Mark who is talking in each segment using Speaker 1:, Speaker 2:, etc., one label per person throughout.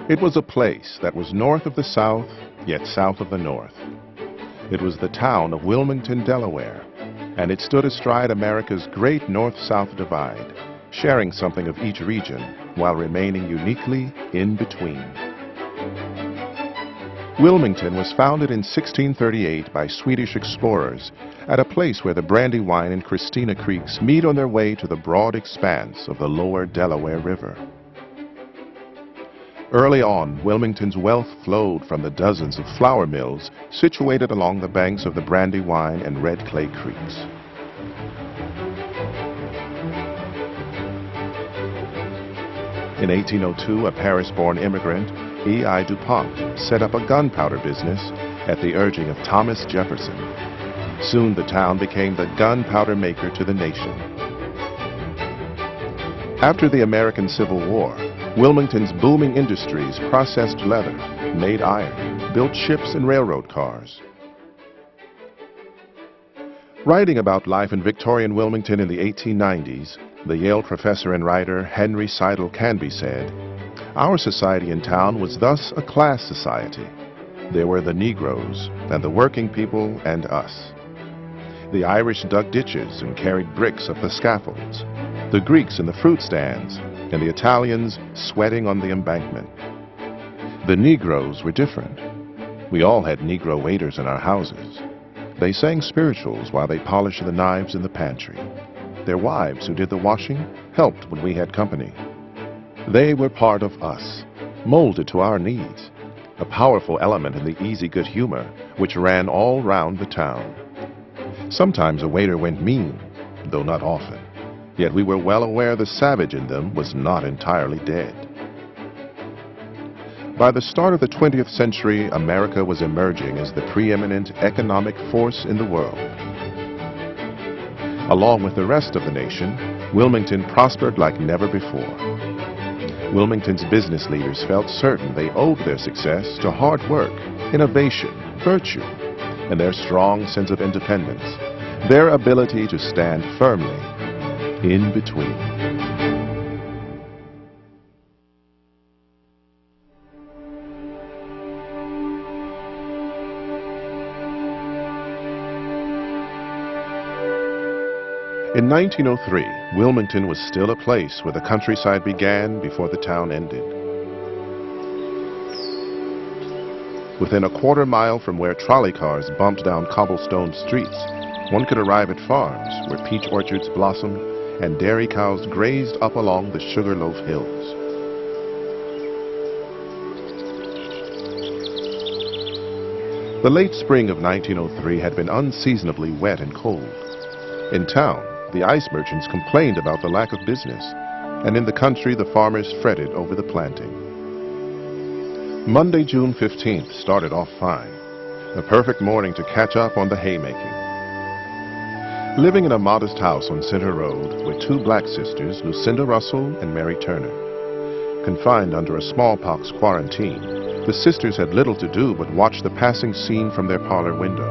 Speaker 1: It was a place that was north of the South, yet south of the North. It was the town of Wilmington, Delaware, and it stood astride America's great north-south divide, sharing something of each region while remaining uniquely in between. Wilmington was founded in 1638 by Swedish explorers at a place where the Brandywine and Christina Creeks meet on their way to the broad expanse of the lower Delaware River. Early on, Wilmington's wealth flowed from the dozens of flour mills situated along the banks of the Brandywine and Red Clay Creeks. In 1802, a Paris-born immigrant, E.I. DuPont, set up a gunpowder business at the urging of Thomas Jefferson. Soon the town became the gunpowder maker to the nation. After the American Civil War, Wilmington's booming industries processed leather, made iron, built ships and railroad cars. Writing about life in Victorian Wilmington in the 1890s, the Yale professor and writer Henry Seidel Canby said, "Our society in town was thus a class society. There were the Negroes, and the working people, and us. The Irish dug ditches and carried bricks up the scaffolds, the Greeks in the fruit stands, and the Italians sweating on the embankment. The Negroes were different. We all had Negro waiters in our houses. They sang spirituals while they polished the knives in the pantry. Their wives, who did the washing, helped when we had company. They were part of us, molded to our needs, a powerful element in the easy good humor which ran all round the town. Sometimes a waiter went mean, though not often, yet we were well aware the savage in them was not entirely dead." By the start of the 20th century, America was emerging as the preeminent economic force in the world. Along with the rest of the nation, Wilmington prospered like never before. Wilmington's business leaders felt certain they owed their success to hard work, innovation, virtue, and their strong sense of independence, their ability to stand firmly in between. In 1903, Wilmington was still a place where the countryside began before the town ended. Within a quarter mile from where trolley cars bumped down cobblestone streets, one could arrive at farms where peach orchards blossomed and dairy cows grazed up along the Sugarloaf Hills. The late spring of 1903 had been unseasonably wet and cold. In town, the ice merchants complained about the lack of business, and in the country the farmers fretted over the planting. Monday, June 15th started off fine, a perfect morning to catch up on the haymaking. Living in a modest house on Center Road were two black sisters, Lucinda Russell and Mary Turner. Confined under a smallpox quarantine, the sisters had little to do but watch the passing scene from their parlor window.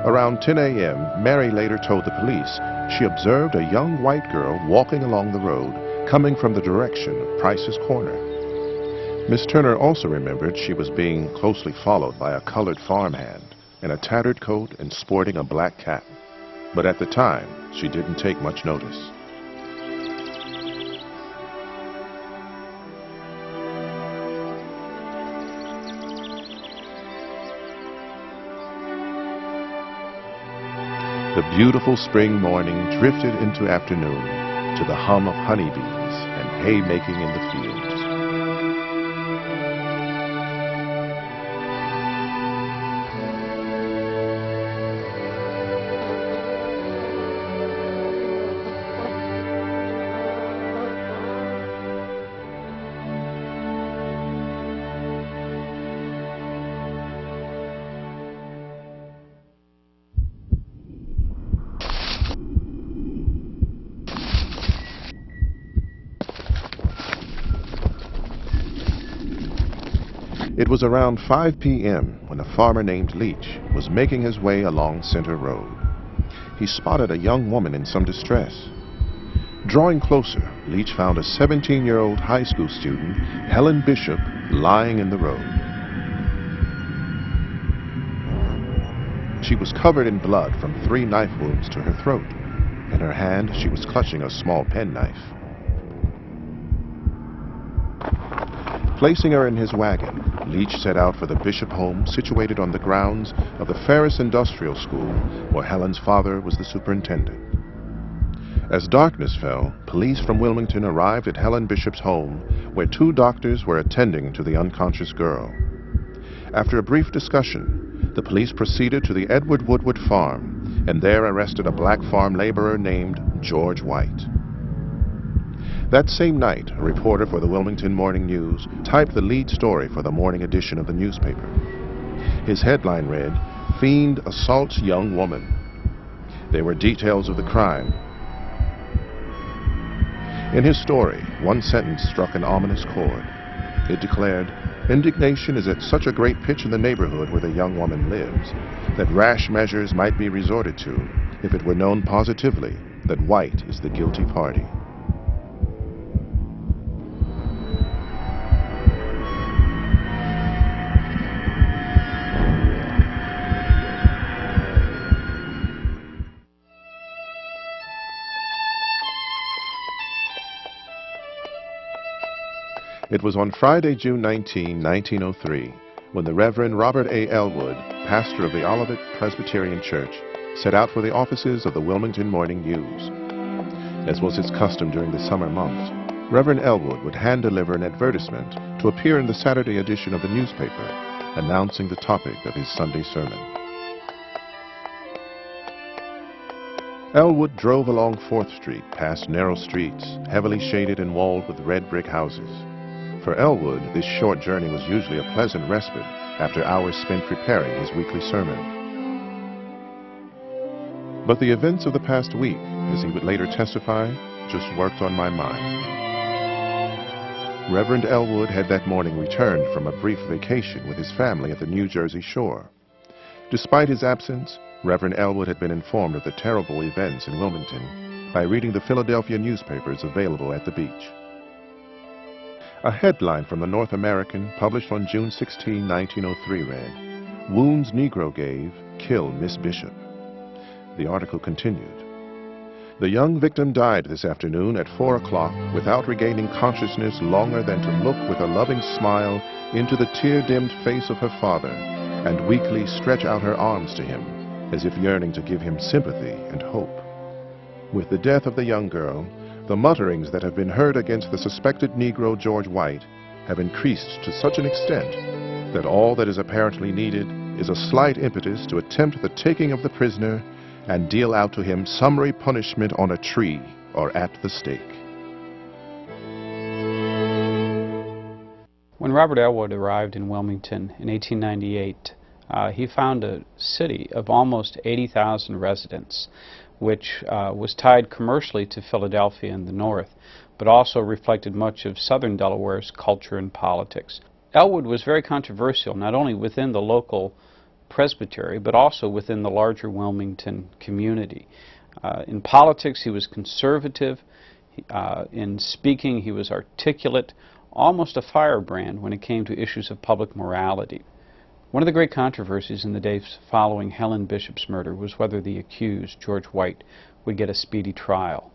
Speaker 1: Around 10 a.m., Mary later told the police she observed a young white girl walking along the road, coming from the direction of Price's Corner. Miss Turner also remembered she was being closely followed by a colored farmhand in a tattered coat and sporting a black cap. But at the time, she didn't take much notice. The beautiful spring morning drifted into afternoon to the hum of honeybees and haymaking in the fields. It was around 5 p.m. when a farmer named Leach was making his way along Center Road. He spotted a young woman in some distress. Drawing closer, Leach found a 17-year-old high school student, Helen Bishop, lying in the road. She was covered in blood from 3 knife wounds to her throat. In her hand, she was clutching a small penknife. Placing her in his wagon, Leach set out for the Bishop home situated on the grounds of the Ferris Industrial School, where Helen's father was the superintendent. As darkness fell, police from Wilmington arrived at Helen Bishop's home, where 2 doctors were attending to the unconscious girl. After a brief discussion, the police proceeded to the Edward Woodward farm and there arrested a black farm laborer named George White. That same night, a reporter for the Wilmington Morning News typed the lead story for the morning edition of the newspaper. His headline read, "Fiend assaults young woman." There were details of the crime. In his story, one sentence struck an ominous chord. It declared, "Indignation is at such a great pitch in the neighborhood where the young woman lives that rash measures might be resorted to if it were known positively that White is the guilty party." It was on Friday, June 19, 1903, when the Reverend Robert A. Elwood, pastor of the Olivet Presbyterian Church, set out for the offices of the Wilmington Morning News. As was his custom during the summer months, Reverend Elwood would hand-deliver an advertisement to appear in the Saturday edition of the newspaper, announcing the topic of his Sunday sermon. Elwood drove along 4th Street, past narrow streets, heavily shaded and walled with red brick houses. For Elwood, this short journey was usually a pleasant respite after hours spent preparing his weekly sermon. But the events of the past week, as he would later testify, just worked on my mind. Reverend Elwood had that morning returned from a brief vacation with his family at the New Jersey shore. Despite his absence, Reverend Elwood had been informed of the terrible events in Wilmington by reading the Philadelphia newspapers available at the beach. A headline from the North American, published on June 16, 1903, read, "Wounds Negro Gave, Kill Miss Bishop." The article continued. "The young victim died this afternoon at 4 o'clock without regaining consciousness longer than to look with a loving smile into the tear-dimmed face of her father and weakly stretch out her arms to him, as if yearning to give him sympathy and hope. With the death of the young girl, the mutterings that have been heard against the suspected Negro George White have increased to such an extent that all that is apparently needed is a slight impetus to attempt the taking of the prisoner and deal out to him summary punishment on a tree or at the stake."
Speaker 2: When Robert Elwood arrived in Wilmington in 1898, he found a city of almost 80,000 residents, which was tied commercially to Philadelphia in the north, but also reflected much of southern Delaware's culture and politics. Elwood was very controversial, not only within the local presbytery, but also within the larger Wilmington community. In politics, he was conservative. In speaking, he was articulate, almost a firebrand when it came to issues of public morality. One of the great controversies in the days following Helen Bishop's murder was whether the accused, George White, would get a speedy trial.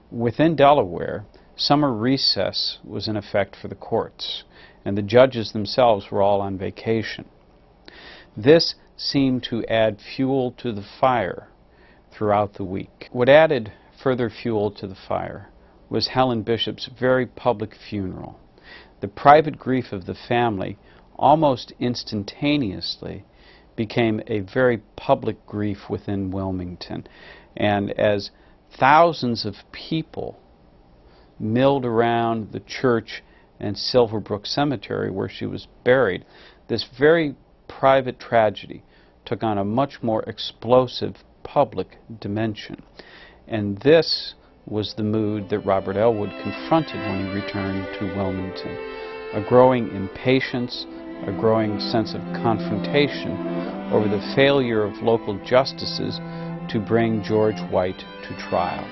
Speaker 2: Within Delaware, summer recess was in effect for the courts, and the judges themselves were all on vacation. This seemed to add fuel to the fire throughout the week. What added further fuel to the fire was Helen Bishop's very public funeral. The private grief of the family almost instantaneously became a very public grief within Wilmington. And as thousands of people milled around the church and Silverbrook Cemetery where she was buried, this very private tragedy took on a much more explosive public dimension. And this was the mood that Robert Elwood confronted when he returned to Wilmington. A growing impatience, a growing sense of confrontation over the failure of local justices to bring George White to trial.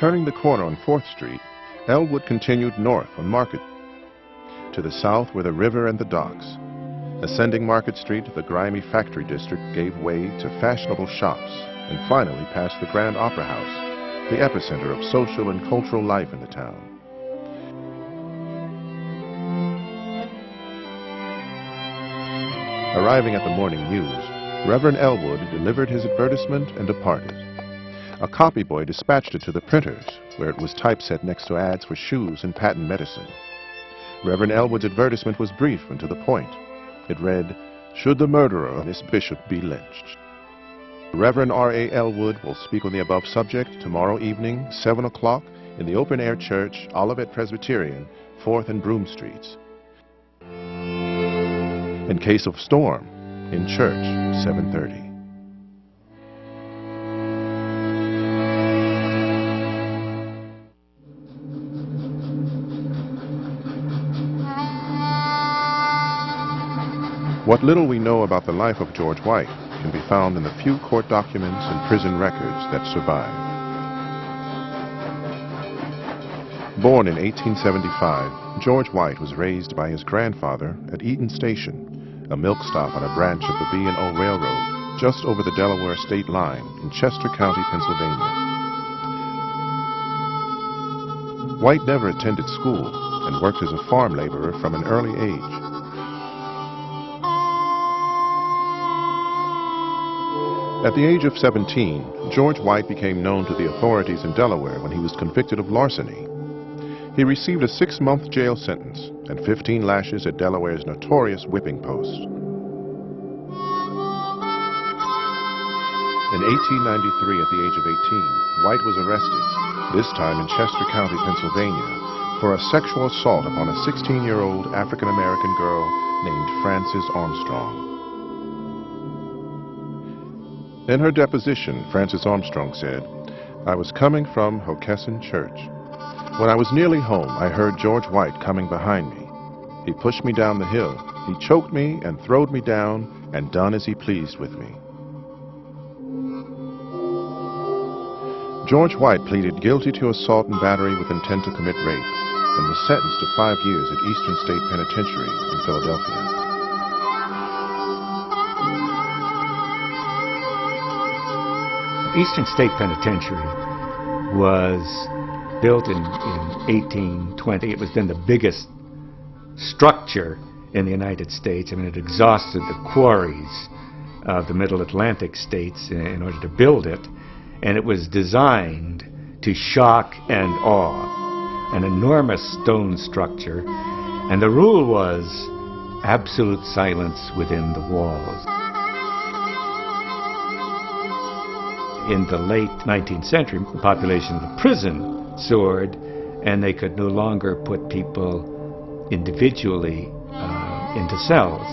Speaker 1: Turning the corner on 4th Street, Elwood continued north on Market. To the south were the river and the docks. Ascending Market Street, the grimy factory district gave way to fashionable shops and finally past the Grand Opera House, the epicenter of social and cultural life in the town. Arriving at the morning news, Reverend Elwood delivered his advertisement and departed. A copy boy dispatched it to the printers, where it was typeset next to ads for shoes and patent medicine. Reverend Elwood's advertisement was brief and to the point. It read, "Should the murderer of Miss Bishop be lynched?" Reverend R.A. Elwood will speak on the above subject tomorrow evening, 7 o'clock, in the open-air church, Olivet Presbyterian, 4th and Broome Streets. In case of storm, in church, 7:30. What little we know about the life of George White can be found in the few court documents and prison records that survive. Born in 1875, George White was raised by his grandfather at Eaton Station, a milk stop on a branch of the B&O Railroad just over the Delaware state line in Chester County, Pennsylvania. White never attended school and worked as a farm laborer from an early age. At the age of 17, George White became known to the authorities in Delaware when he was convicted of larceny. He received a 6-month jail sentence and 15 lashes at Delaware's notorious whipping post. In 1893, at the age of 18, White was arrested, this time in Chester County, Pennsylvania, for a sexual assault upon a 16-year-old African-American girl named Frances Armstrong. In her deposition, Frances Armstrong said, "I was coming from Hockessin Church. When I was nearly home, I heard George White coming behind me. He pushed me down the hill. He choked me and throwed me down and done as he pleased with me." George White pleaded guilty to assault and battery with intent to commit rape and was sentenced to 5 years at Eastern State Penitentiary in Philadelphia.
Speaker 3: Eastern State Penitentiary was built in 1820. It was then the biggest structure in the United States. I mean, it exhausted the quarries of the Middle Atlantic states in order to build it. And it was designed to shock and awe. An enormous stone structure. And the rule was absolute silence within the walls. In the late 19th century, the population of the prison soared, and they could no longer put people individually into cells.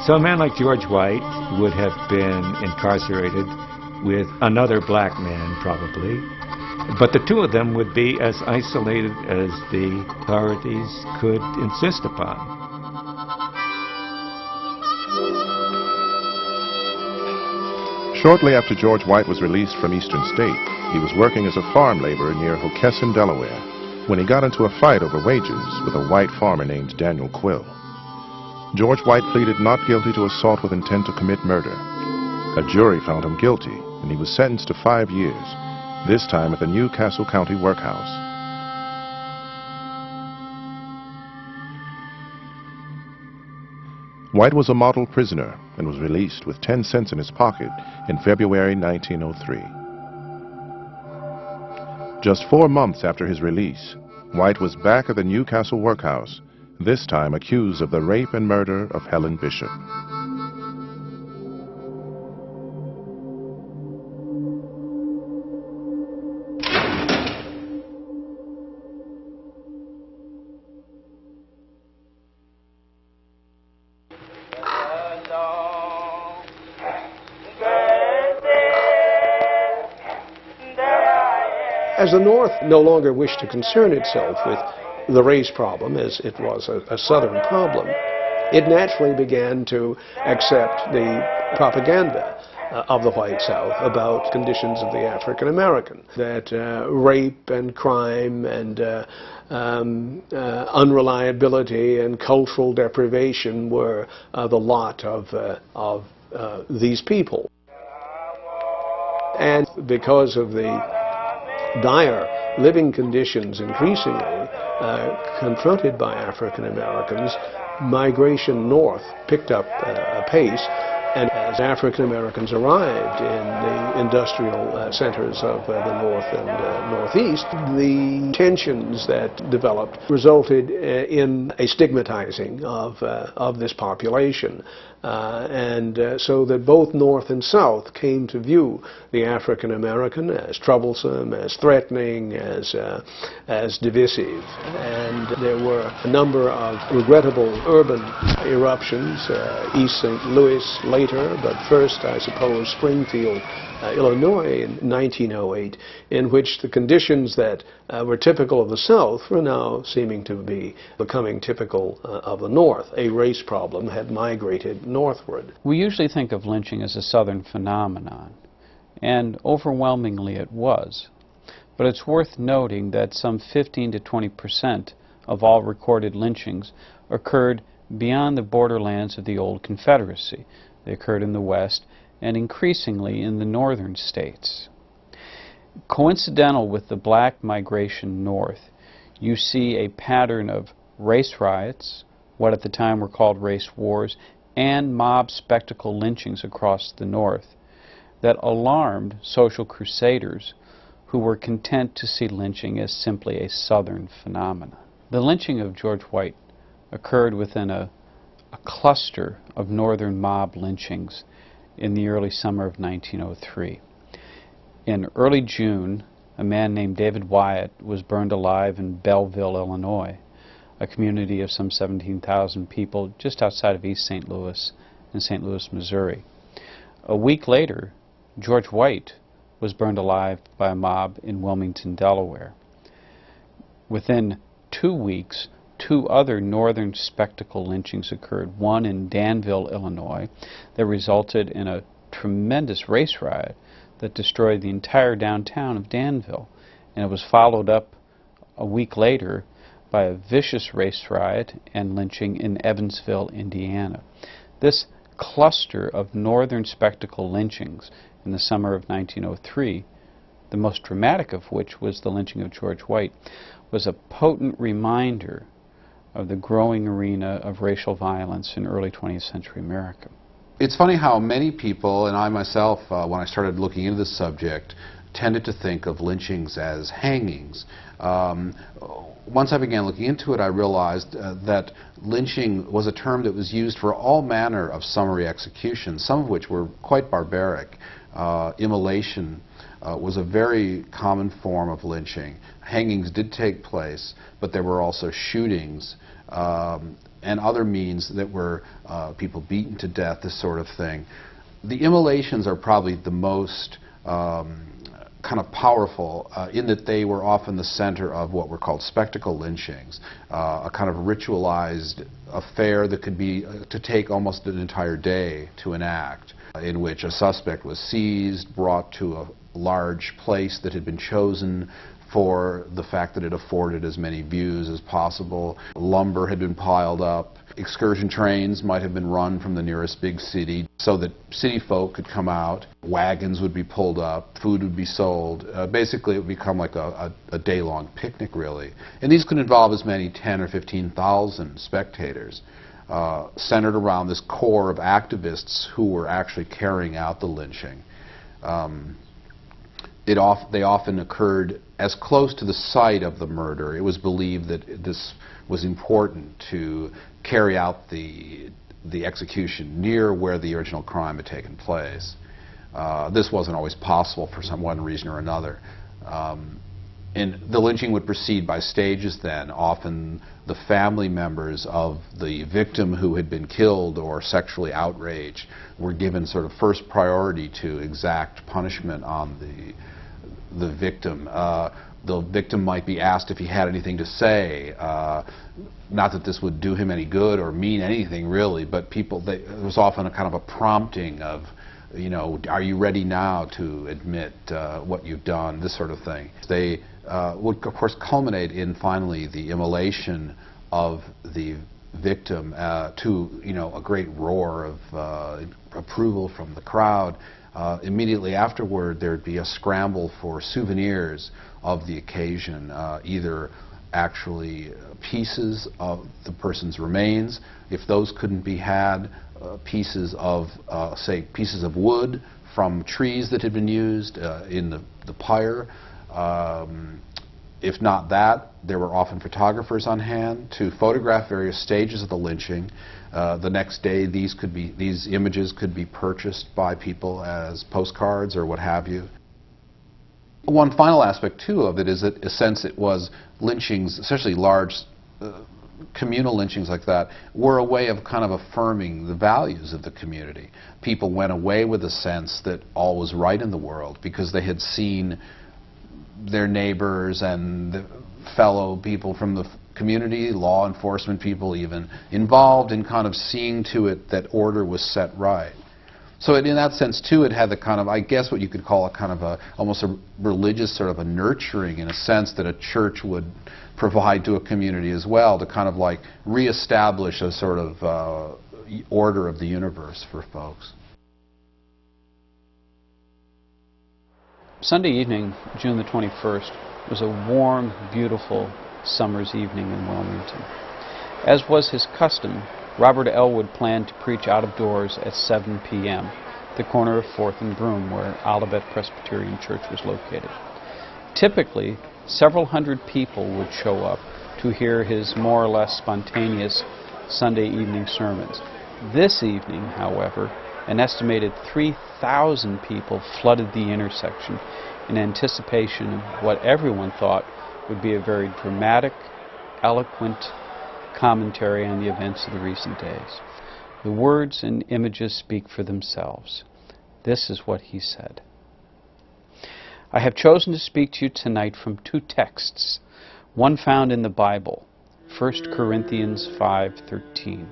Speaker 3: So a man like George White would have been incarcerated with another black man, probably, but the two of them would be as isolated as the authorities could insist upon.
Speaker 1: Shortly after George White was released from Eastern State, he was working as a farm laborer near Hockessin, Delaware, when he got into a fight over wages with a white farmer named Daniel Quill. George White pleaded not guilty to assault with intent to commit murder. A jury found him guilty, and he was sentenced to 5 years, this time at the Newcastle County Workhouse. White was a model prisoner and was released with 10 cents in his pocket in February 1903. Just 4 months after his release, White was back at the Newcastle Workhouse, this time accused of the rape and murder of Helen Bishop.
Speaker 4: As the North no longer wished to concern itself with the race problem, as it was a Southern problem, it naturally began to accept the propaganda of the white South about conditions of the African American, that rape and crime and unreliability and cultural deprivation were the lot of these people. And because of the dire living conditions increasingly confronted by African Americans, migration north picked up pace. And as African Americans arrived in the industrial centers of the North and Northeast, the tensions that developed resulted in a stigmatizing of this population. So that both North and South came to view the African American as troublesome, as threatening, as divisive. And there were a number of regrettable urban eruptions, East St. Louis later, but first, I suppose, Springfield, Illinois in 1908, in which the conditions that were typical of the South were now seeming to be becoming typical of the North. A race problem had migrated northward.
Speaker 2: We usually think of lynching as a Southern phenomenon, and overwhelmingly it was. But it's worth noting that some 15 to 20% of all recorded lynchings occurred beyond the borderlands of the Old Confederacy. They occurred in the West and increasingly in the northern states. Coincidental with the black migration north, you see a pattern of race riots, what at the time were called race wars, and mob spectacle lynchings across the north that alarmed social crusaders who were content to see lynching as simply a Southern phenomenon. The lynching of George White occurred within a cluster of northern mob lynchings in the early summer of 1903. In early June, a man named David Wyatt was burned alive in Belleville, Illinois, a community of some 17,000 people just outside of East St. Louis in St. Louis, Missouri. A week later, George White was burned alive by a mob in Wilmington, Delaware. Within 2 weeks, 2 other northern spectacle lynchings occurred, one in Danville, Illinois, that resulted in a tremendous race riot that destroyed the entire downtown of Danville, and it was followed up a week later by a vicious race riot and lynching in Evansville, Indiana. This cluster of northern spectacle lynchings in the summer of 1903, the most dramatic of which was the lynching of George White, was a potent reminder of the growing arena of racial violence in early 20th century America.
Speaker 5: It's funny how many people, and I myself, when I started looking into this subject, tended to think of lynchings as hangings. Once I began looking into it, I realized that lynching was a term that was used for all manner of summary executions, some of which were quite barbaric. Immolation was a very common form of lynching. Hangings did take place, but there were also shootings and other means that were people beaten to death, this sort of thing. The immolations are probably the most kind of powerful in that they were often the center of what were called spectacle lynchings, a kind of ritualized affair that could be to take almost an entire day to enact, in which a suspect was seized, brought to a large place that had been chosen for the fact that it afforded as many views as possible. Lumber had been piled up. Excursion trains might have been run from the nearest big city so that city folk could come out. Wagons would be pulled up. Food would be sold. Basically, it would become like a day-long picnic, really. And these could involve as many 10 or 15,000 spectators, centered around this core of activists who were actually carrying out the lynching. They often occurred as close to the site of the murder. It was believed that this was important to carry out the execution near where the original crime had taken place. This wasn't always possible for one reason or another. And the lynching would proceed by stages then. Often the family members of the victim who had been killed or sexually outraged were given sort of first priority to exact punishment on the victim. The victim might be asked if he had anything to say. Not that this would do him any good or mean anything really, but there was often a kind of a prompting of you know, are you ready now to admit what you've done, this sort of thing. They would, of course, culminate in finally the immolation of the victim to, you know, a great roar of approval from the crowd. Immediately afterward, there'd be a scramble for souvenirs of the occasion, either actually pieces of the person's remains. If those couldn't be had, pieces of, say, pieces of wood from trees that had been used in the pyre. If not that, there were often photographers on hand to photograph various stages of the lynching. The next day, these images could be purchased by people as postcards or what have you. One final aspect, too, of it is that, in a sense, it was lynchings, especially large communal lynchings like that, were a way of kind of affirming the values of the community. People went away with a sense that all was right in the world because they had seen their neighbors and the fellow people from the community, law enforcement people even, involved in kind of seeing to it that order was set right. So in that sense, too, it had the kind of, I guess what you could call a kind of almost a religious sort of a nurturing, in a sense, that a church would provide to a community as well, to kind of like reestablish a sort of order of the universe for folks.
Speaker 2: Sunday evening, June the 21st, was a warm, beautiful summer's evening in Wilmington. As was his custom, Robert Elwood planned to preach out of doors at 7 p.m., the corner of 4th and Broome, where Olivet Presbyterian Church was located. Typically, several hundred people would show up to hear his more or less spontaneous Sunday evening sermons. This evening, however, an estimated 3,000 people flooded the intersection in anticipation of what everyone thought would be a very dramatic, eloquent commentary on the events of the recent days. The words and images speak for themselves. This is what he said. I have chosen to speak to you tonight from two texts, one found in the Bible, 1 Corinthians 5:13.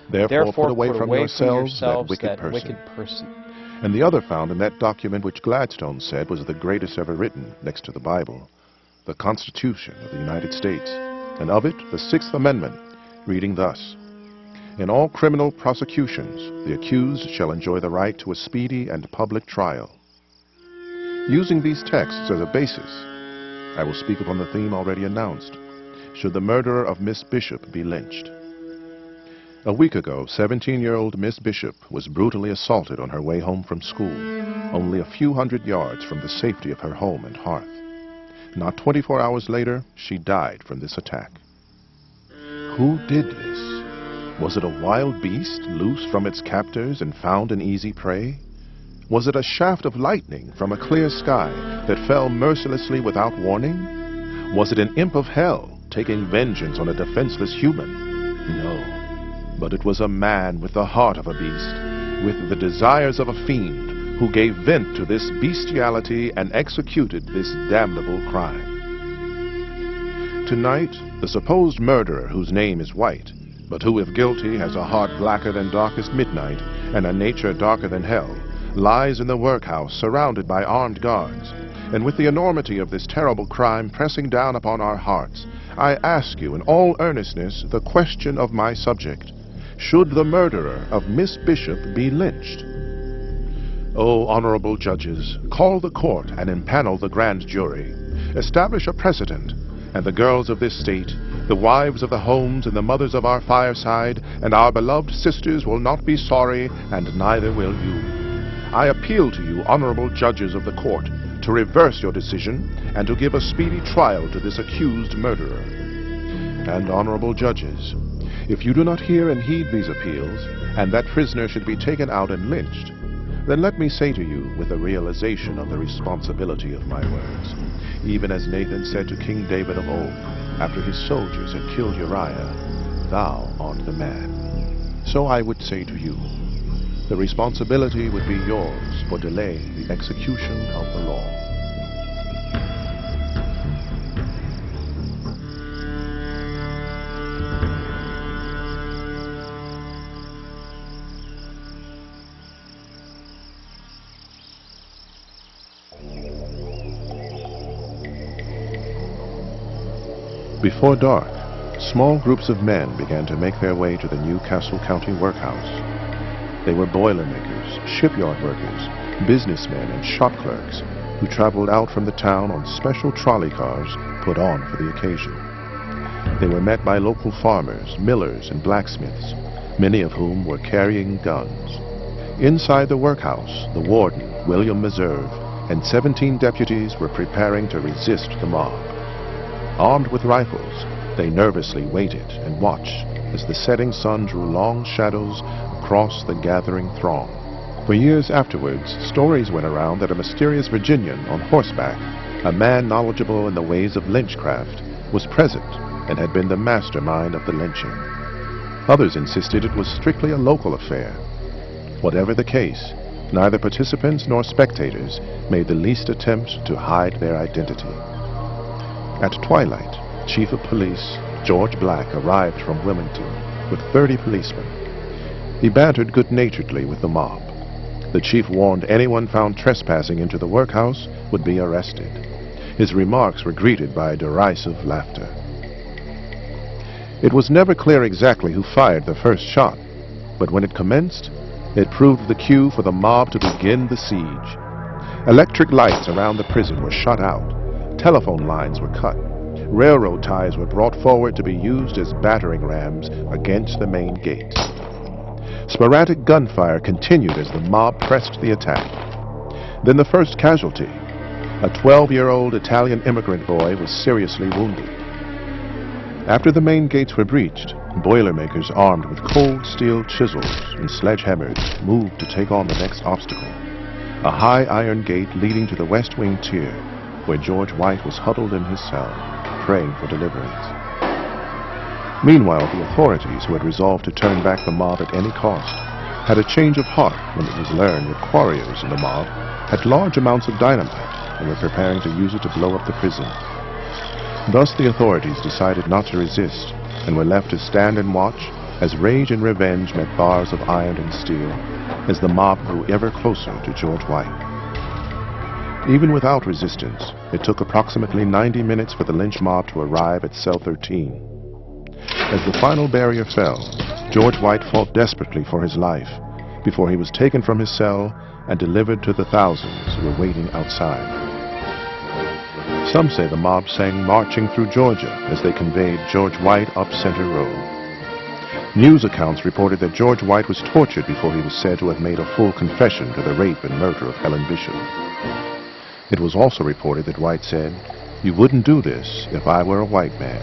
Speaker 1: Therefore put away from yourselves that wicked person. And the other found in that document which Gladstone said was the greatest ever written, next to the Bible, the Constitution of the United States, and of it the Sixth Amendment, reading thus: In all criminal prosecutions, the accused shall enjoy the right to a speedy and public trial. Using these texts as a basis, I will speak upon the theme already announced: should the murderer of Miss Bishop be lynched? A week ago, 17-year-old Miss Bishop was brutally assaulted on her way home from school, only a few hundred yards from the safety of her home and hearth. Not 24 hours later, she died from this attack. Who did this? Was it a wild beast loosed from its captors and found an easy prey? Was it a shaft of lightning from a clear sky that fell mercilessly without warning? Was it an imp of hell taking vengeance on a defenseless human? No. But it was a man with the heart of a beast, with the desires of a fiend, who gave vent to this bestiality and executed this damnable crime. Tonight, the supposed murderer, whose name is White, but who, if guilty, has a heart blacker than darkest midnight and a nature darker than hell, lies in the workhouse surrounded by armed guards. And with the enormity of this terrible crime pressing down upon our hearts, I ask you in all earnestness the question of my subject: should the murderer of Miss Bishop be lynched? O honorable judges, call the court and impanel the grand jury. Establish a precedent, and the girls of this state, the wives of the homes and the mothers of our fireside, and our beloved sisters will not be sorry, and neither will you. I appeal to you, honorable judges of the court, to reverse your decision and to give a speedy trial to this accused murderer. And honorable judges, if you do not hear and heed these appeals, and that prisoner should be taken out and lynched, then let me say to you, with the realization of the responsibility of my words, even as Nathan said to King David of old, after his soldiers had killed Uriah, "Thou art the man." So I would say to you, the responsibility would be yours for delaying the execution of the law. Before dark, small groups of men began to make their way to the Newcastle County Workhouse. They were boilermakers, shipyard workers, businessmen, and shop clerks who traveled out from the town on special trolley cars put on for the occasion. They were met by local farmers, millers, and blacksmiths, many of whom were carrying guns. Inside the workhouse, the warden, William Meserve, and 17 deputies were preparing to resist the mob. Armed with rifles, they nervously waited and watched as the setting sun drew long shadows across the gathering throng. For years afterwards, stories went around that a mysterious Virginian on horseback, a man knowledgeable in the ways of lynchcraft, was present and had been the mastermind of the lynching. Others insisted it was strictly a local affair. Whatever the case, neither participants nor spectators made the least attempt to hide their identity. At twilight, Chief of Police George Black arrived from Wilmington with 30 policemen. He bantered good-naturedly with the mob. The chief warned anyone found trespassing into the workhouse would be arrested. His remarks were greeted by derisive laughter. It was never clear exactly who fired the first shot, but when it commenced, it proved the cue for the mob to begin the siege. Electric lights around the prison were shut out. Telephone lines were cut. Railroad ties were brought forward to be used as battering rams against the main gate. Sporadic gunfire continued as the mob pressed the attack. Then the first casualty, a 12-year-old Italian immigrant boy, was seriously wounded. After the main gates were breached, boilermakers armed with cold steel chisels and sledgehammers moved to take on the next obstacle, a high iron gate leading to the West Wing tier, where George White was huddled in his cell, praying for deliverance. Meanwhile, the authorities, who had resolved to turn back the mob at any cost, had a change of heart when it was learned that quarriers in the mob had large amounts of dynamite and were preparing to use it to blow up the prison. Thus the authorities decided not to resist and were left to stand and watch as rage and revenge met bars of iron and steel as the mob grew ever closer to George White. Even without resistance, it took approximately 90 minutes for the lynch mob to arrive at cell 13. As the final barrier fell, George White fought desperately for his life before he was taken from his cell and delivered to the thousands who were waiting outside. Some say the mob sang Marching Through Georgia as they conveyed George White up Center Road. News accounts reported that George White was tortured before he was said to have made a full confession to the rape and murder of Helen Bishop. It was also reported that White said, "You wouldn't do this if I were a white man."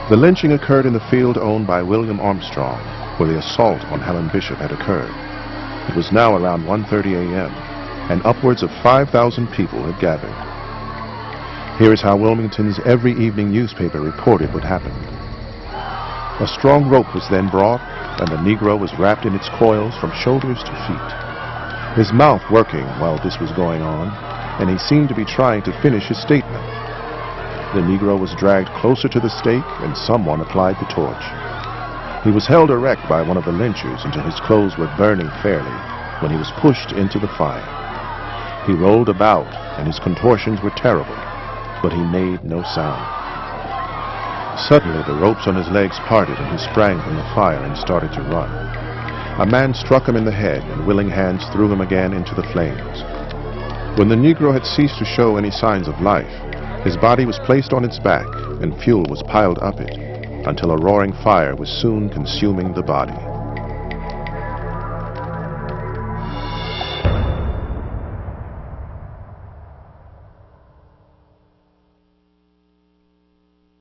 Speaker 1: The lynching occurred in the field owned by William Armstrong, where the assault on Helen Bishop had occurred. It was now around 1:30 a.m., and upwards of 5,000 people had gathered. Here is how Wilmington's every evening newspaper reported what happened. A strong rope was then brought, and the Negro was wrapped in its coils from shoulders to feet, his mouth working while this was going on, and he seemed to be trying to finish his statement. The Negro was dragged closer to the stake, and someone applied the torch. He was held erect by one of the lynchers until his clothes were burning fairly, when he was pushed into the fire. He rolled about, and his contortions were terrible, but he made no sound. Suddenly, the ropes on his legs parted, and he sprang from the fire and started to run. A man struck him in the head, and willing hands threw him again into the flames. When the Negro had ceased to show any signs of life, his body was placed on its back, and fuel was piled up it, until a roaring fire was soon consuming the body.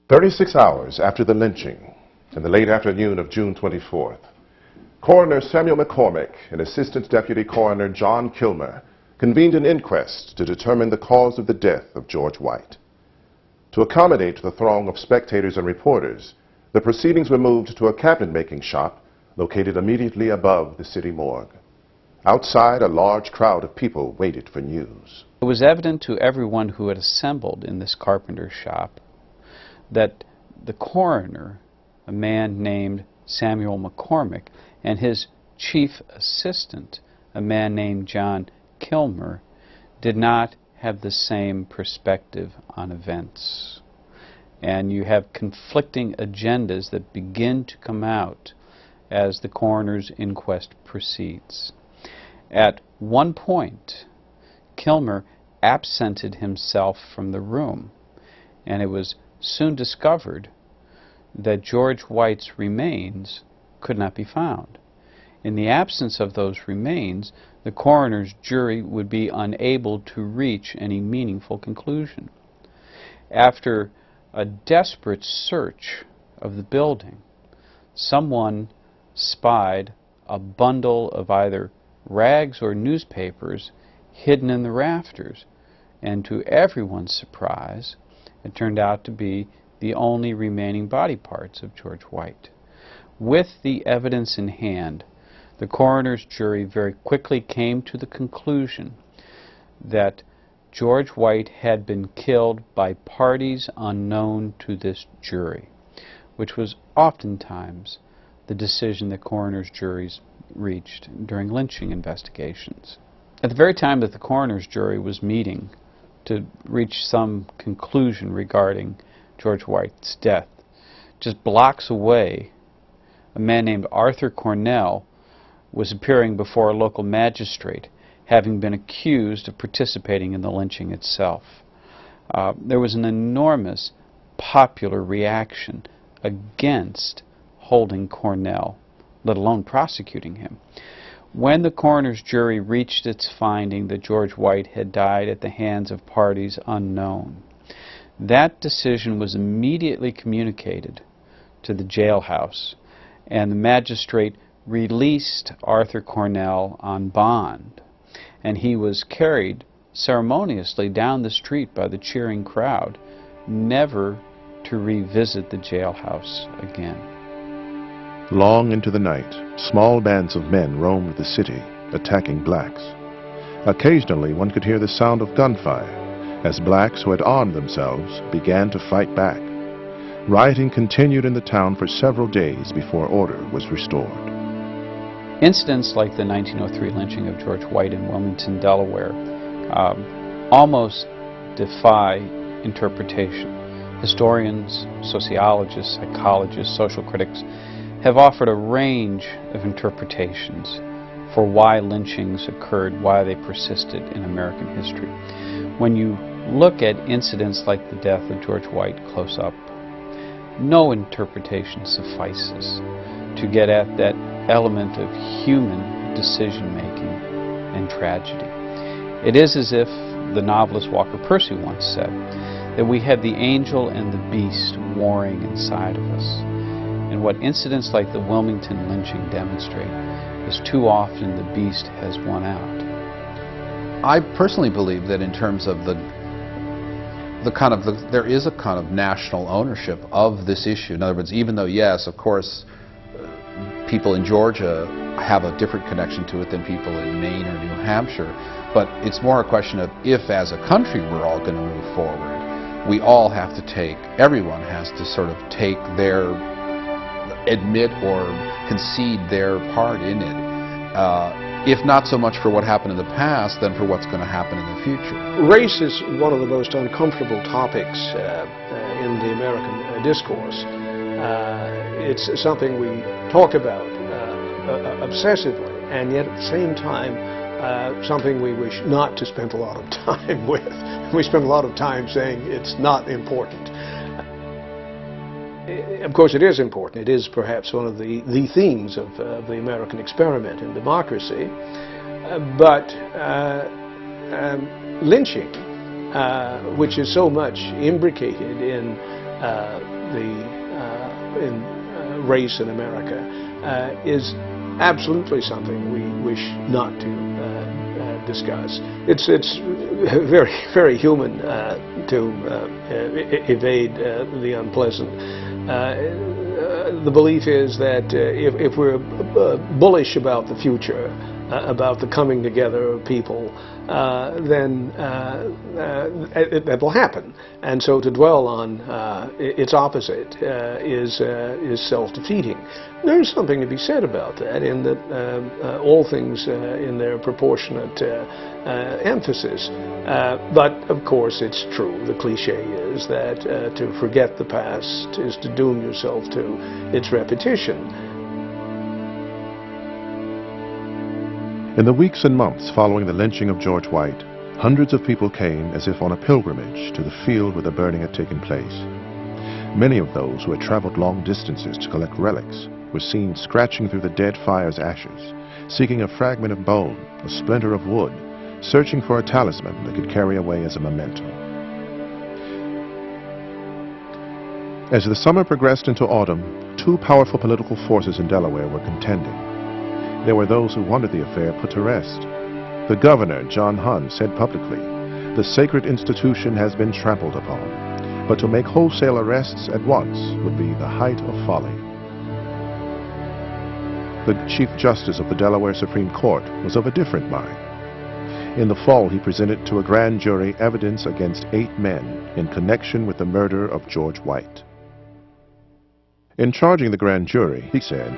Speaker 1: "36 hours after the lynching, in the late afternoon of June 24th, Coroner Samuel McCormick and Assistant Deputy Coroner John Kilmer convened an inquest to determine the cause of the death of George White. To accommodate the throng of spectators and reporters, the proceedings were moved to a cabinet-making shop located immediately above the city morgue. Outside, a large crowd of people waited for news.
Speaker 2: It was evident to everyone who had assembled in this carpenter's shop that the coroner, a man named Samuel McCormick, and his chief assistant, a man named John Kilmer, did not have the same perspective on events. And you have conflicting agendas that begin to come out as the coroner's inquest proceeds. At one point, Kilmer absented himself from the room, and it was soon discovered that George White's remains could not be found. In the absence of those remains, the coroner's jury would be unable to reach any meaningful conclusion. After a desperate search of the building, someone spied a bundle of either rags or newspapers hidden in the rafters, and to everyone's surprise, it turned out to be the only remaining body parts of George White. With the evidence in hand, the coroner's jury very quickly came to the conclusion that George White had been killed by parties unknown to this jury, which was oftentimes the decision that coroner's juries reached during lynching investigations. At the very time that the coroner's jury was meeting to reach some conclusion regarding George White's death, just blocks away, a man named Arthur Cornell was appearing before a local magistrate, having been accused of participating in the lynching itself. There was an enormous popular reaction against holding Cornell, let alone prosecuting him. When the coroner's jury reached its finding that George White had died at the hands of parties unknown, that decision was immediately communicated to the jailhouse, and the magistrate released Arthur Cornell on bond, and he was carried ceremoniously down the street by the cheering crowd, never to revisit the jailhouse again.
Speaker 1: Long into the night, small bands of men roamed the city, attacking blacks. Occasionally, one could hear the sound of gunfire as blacks who had armed themselves began to fight back. Rioting continued in the town for several days before order was restored.
Speaker 2: Incidents like the 1903 lynching of George White in Wilmington, Delaware, almost defy interpretation. Historians, sociologists, psychologists, social critics have offered a range of interpretations for why lynchings occurred, why they persisted in American history. When you look at incidents like the death of George White close up, no interpretation suffices to get at that element of human decision-making and tragedy. It is as if the novelist Walker Percy once said that we have the angel and the beast warring inside of us. And what incidents like the Wilmington lynching demonstrate is too often the beast has won out.
Speaker 5: I personally believe that in terms of there is a kind of national ownership of this issue. In other words, even though, yes, of course, people in Georgia have a different connection to it than people in Maine or New Hampshire, but it's more a question of if, as a country, we're all going to move forward, we all have to everyone has to sort of admit or concede their part in it. If not so much for what happened in the past, then for what's going to happen in the future.
Speaker 4: Race is one of the most uncomfortable topics in the American discourse. It's something we talk about obsessively, and yet at the same time something we wish not to spend a lot of time with. We spend a lot of time saying it's not important. Of course it is important. It is perhaps one of the themes of the American experiment in democracy. But lynching, which is so much imbricated in race in America, is absolutely something we wish not to discuss. It's very, very human to evade the unpleasant. the belief is that if we're bullish about the future, about the coming together of people, then that will happen. And so to dwell on its opposite is self-defeating. There's something to be said about that, in that all things in their proportionate emphasis. But of course it's true. The cliche is that to forget the past is to doom yourself to its repetition.
Speaker 1: In the weeks and months following the lynching of George White, hundreds of people came as if on a pilgrimage to the field where the burning had taken place. Many of those who had traveled long distances to collect relics were seen scratching through the dead fire's ashes, seeking a fragment of bone, a splinter of wood, searching for a talisman they could carry away as a memento. As the summer progressed into autumn, two powerful political forces in Delaware were contending. There were those who wanted the affair put to rest. The governor, John Hunn, said publicly, "The sacred institution has been trampled upon, but to make wholesale arrests at once would be the height of folly." The Chief Justice of the Delaware Supreme Court was of a different mind. In the fall, he presented to a grand jury evidence against 8 men in connection with the murder of George White. In charging the grand jury, he said,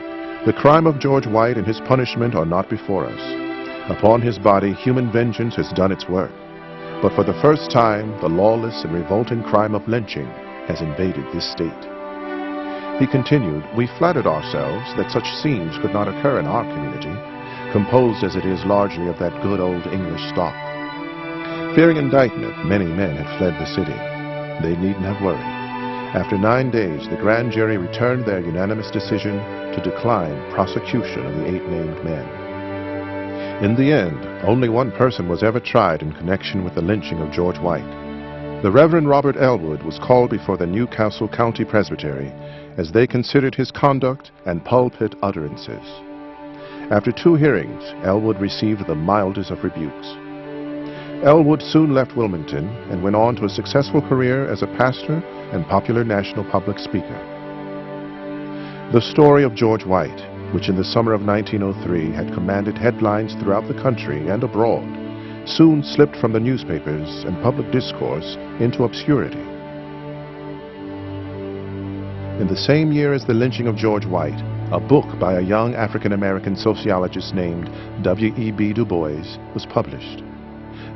Speaker 1: "The crime of George White and his punishment are not before us. Upon his body, human vengeance has done its work. But for the first time, the lawless and revolting crime of lynching has invaded this state." He continued, "We flattered ourselves that such scenes could not occur in our community, composed as it is largely of that good old English stock." Fearing indictment, many men had fled the city. They needn't have worried. After 9 days, the grand jury returned their unanimous decision to decline prosecution of the 8 named men. In the end, only one person was ever tried in connection with the lynching of George White. The Reverend Robert Elwood was called before the Newcastle County Presbytery as they considered his conduct and pulpit utterances. After 2 hearings, Elwood received the mildest of rebukes. Elwood soon left Wilmington and went on to a successful career as a pastor and popular national public speaker. The story of George White, which in the summer of 1903 had commanded headlines throughout the country and abroad, soon slipped from the newspapers and public discourse into obscurity. In the same year as the lynching of George White, a book by a young African-American sociologist named W.E.B. Du Bois was published.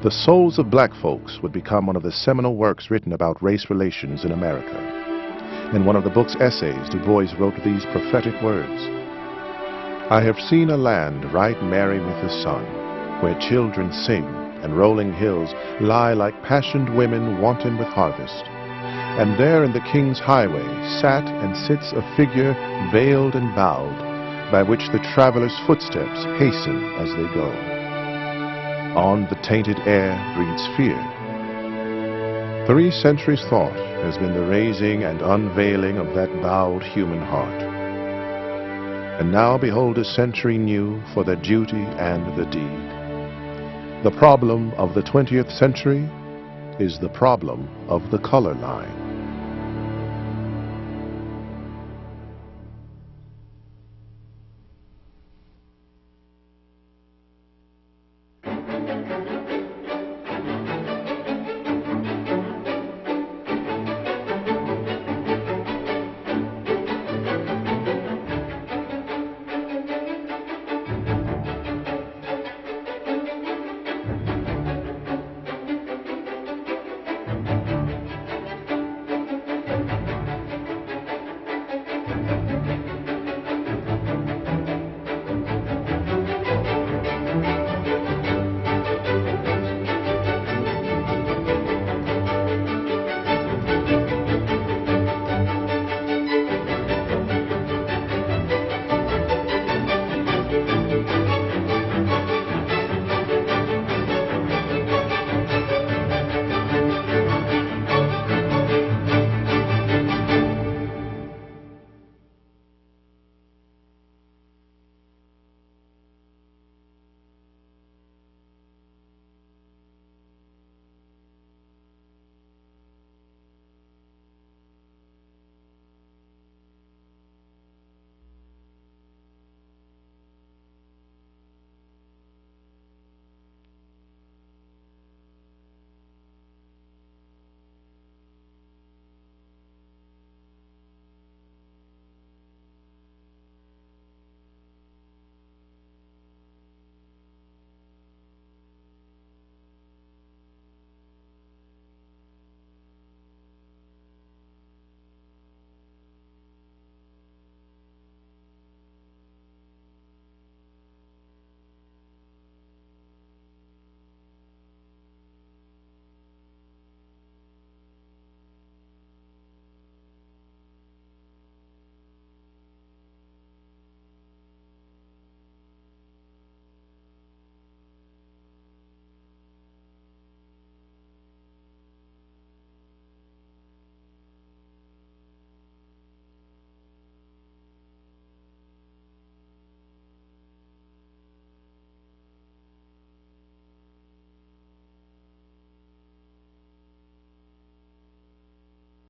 Speaker 1: The Souls of Black Folks would become one of the seminal works written about race relations in America. In one of the book's essays, Du Bois wrote these prophetic words: "I have seen a land right merry with the sun, where children sing and rolling hills lie like passioned women wanton with harvest. And there in the king's highway sat and sits a figure veiled and bowed, by which the traveler's footsteps hasten as they go. On the tainted air breathes fear." 3 centuries' thought has been the raising and unveiling of that bowed human heart. And now behold a century new for the duty and the deed. The problem of the 20th century is the problem of the color line.